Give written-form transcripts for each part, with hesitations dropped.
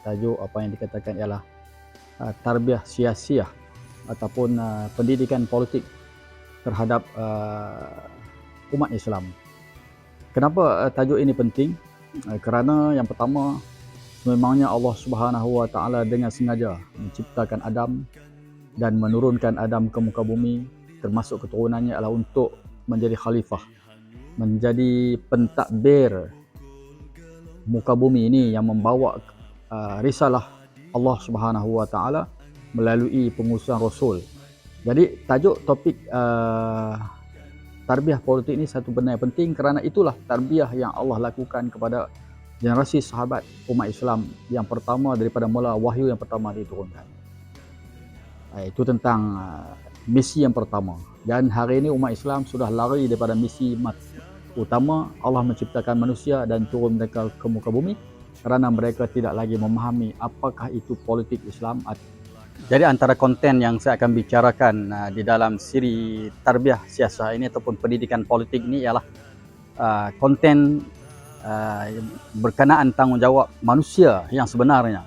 tajuk apa yang dikatakan ialah tarbiyah siasiyah ataupun pendidikan politik terhadap umat Islam. Kenapa tajuk ini penting? Kerana yang pertama, memangnya Allah Subhanahu Wa Taala dengan sengaja menciptakan Adam dan menurunkan Adam ke muka bumi, termasuk keturunannya adalah untuk menjadi khalifah, menjadi pentadbir muka bumi ini yang membawa risalah Allah Subhanahu Wa Taala melalui pengutusan Rasul. Jadi tajuk topik tarbiyah politik ini satu benda yang penting kerana itulah tarbiyah yang Allah lakukan kepada generasi sahabat umat Islam yang pertama daripada mula wahyu yang pertama diturunkan. Itu tentang misi yang pertama. Dan hari ini umat Islam sudah lari daripada misi utama Allah menciptakan manusia dan turun mereka ke muka bumi kerana mereka tidak lagi memahami apakah itu politik Islam. Jadi antara konten yang saya akan bicarakan di dalam siri tarbiyah siasah ini ataupun pendidikan politik ini ialah konten berkenaan tanggungjawab manusia yang sebenarnya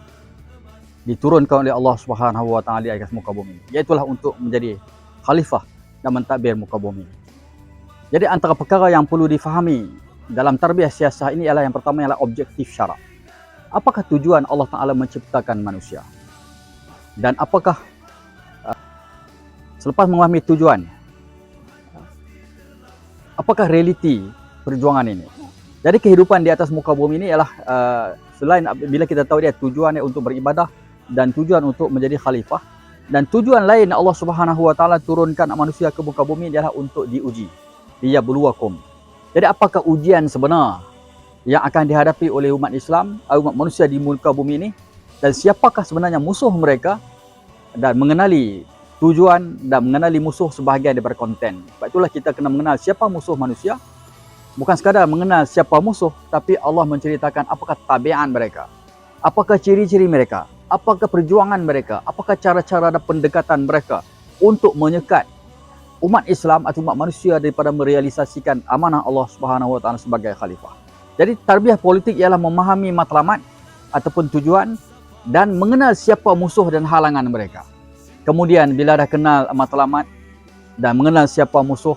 diturunkan oleh Allah Subhanahu Wa Taala di atas muka bumi, iaitulah untuk menjadi khalifah dan mentadbir muka bumi. Jadi antara perkara yang perlu difahami dalam tarbiyah siasah ini ialah yang pertama ialah objektif syarak. Apakah tujuan Allah Taala menciptakan manusia? Dan apakah selepas memahami tujuan, apakah realiti perjuangan ini? Jadi kehidupan di atas muka bumi ini ialah selain bila kita tahu dia tujuannya untuk beribadah dan tujuan untuk menjadi khalifah, dan tujuan lain Allah Subhanahu Wa Taala turunkan manusia ke muka bumi ialah untuk diuji, liyabluwakum. Jadi apakah ujian sebenar yang akan dihadapi oleh umat Islam, umat manusia di muka bumi ini, dan siapakah sebenarnya musuh mereka, dan mengenali tujuan dan mengenali musuh sebahagian daripada konten. Sebab itulah kita kena mengenal siapa musuh manusia. Bukan sekadar mengenal siapa musuh, tapi Allah menceritakan apakah tabiat mereka, apakah ciri-ciri mereka, apakah perjuangan mereka, apakah cara-cara dan pendekatan mereka untuk menyekat umat Islam atau umat manusia daripada merealisasikan amanah Allah Subhanahu Wa Taala sebagai khalifah. Jadi tarbiyah politik ialah memahami matlamat ataupun tujuan dan mengenal siapa musuh dan halangan mereka. Kemudian bila dah kenal matlamat dan mengenal siapa musuh,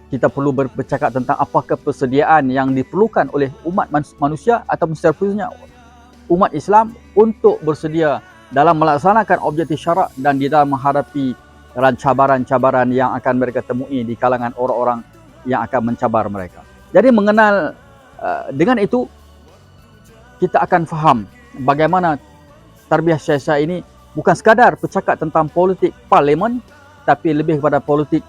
kita perlu bercakap tentang apakah persediaan yang diperlukan oleh umat manusia atau secara khususnya umat Islam untuk bersedia dalam melaksanakan objektif syarak dan di dalam menghadapi cabaran-cabaran yang akan mereka temui di kalangan orang-orang yang akan mencabar mereka. Jadi mengenal dengan itu, kita akan faham bagaimana tarbiyah siasah ini bukan sekadar bercakap tentang politik parlimen, tapi lebih kepada politik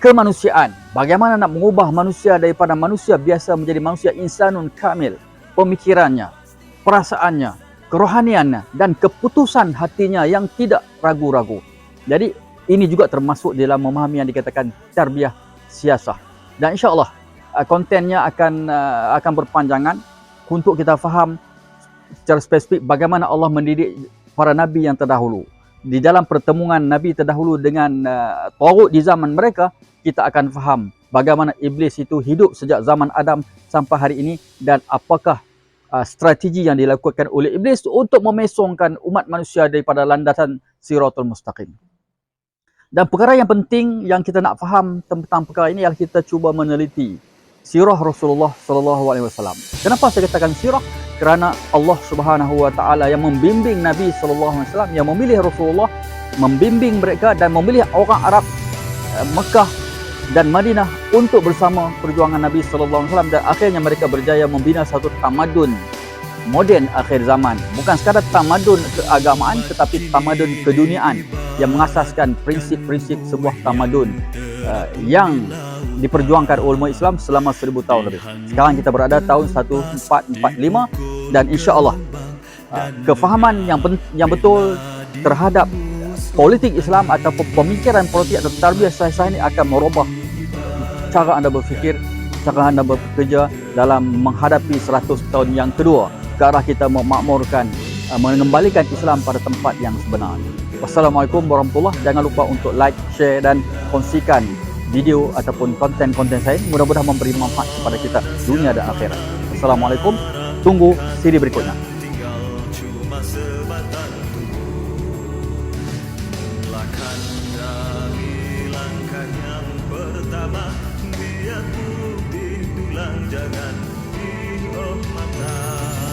kemanusiaan. Bagaimana nak mengubah manusia daripada manusia biasa menjadi manusia insanun kamil, pemikirannya, perasaannya, kerohaniannya dan keputusan hatinya yang tidak ragu-ragu. Jadi ini juga termasuk dalam memahami yang dikatakan tarbiyah siasah. Dan insya-Allah kontennya akan berpanjangan untuk kita faham secara spesifik bagaimana Allah mendidik para nabi yang terdahulu. Di dalam pertemuan nabi terdahulu dengan taghut di zaman mereka, kita akan faham bagaimana iblis itu hidup sejak zaman Adam sampai hari ini dan apakah strategi yang dilakukan oleh iblis untuk memesongkan umat manusia daripada landasan siratul mustaqim. Dan perkara yang penting yang kita nak faham tentang perkara ini ialah kita cuba meneliti sirah Rasulullah sallallahu alaihi wasallam. Kenapa saya katakan sirah? Kerana Allah Subhanahu Wa Taala yang membimbing Nabi sallallahu alaihi wasallam, yang memilih Rasulullah, membimbing mereka dan memilih orang Arab Mekah dan Madinah untuk bersama perjuangan Nabi sallallahu alaihi wasallam, dan akhirnya mereka berjaya membina satu tamadun moden akhir zaman. Bukan sekadar tamadun keagamaan tetapi tamadun keduniaan yang mengasaskan prinsip-prinsip sebuah tamadun yang diperjuangkan oleh umat Islam selama 1000 tahun lebih. Sekarang kita berada tahun 1445 dan insya-Allah kefahaman yang betul terhadap politik Islam atau pemikiran politik atau tarbiyah siasah ini akan merubah cara anda berfikir, cara anda bekerja dalam menghadapi 100 tahun yang kedua ke arah kita memakmurkan, mengembalikan Islam pada tempat yang sebenar. Wassalamualaikum warahmatullahi wabarakatuh. Jangan lupa untuk like, share dan kongsikan video ataupun konten-konten saya. Mudah-mudahan memberi manfaat kepada kita dunia dan akhirat. Assalamualaikum. Tunggu siri berikutnya. lemah sebatang tubuh. Lakan kami langkah yang pertama, biar putih tulang jangan putih mata.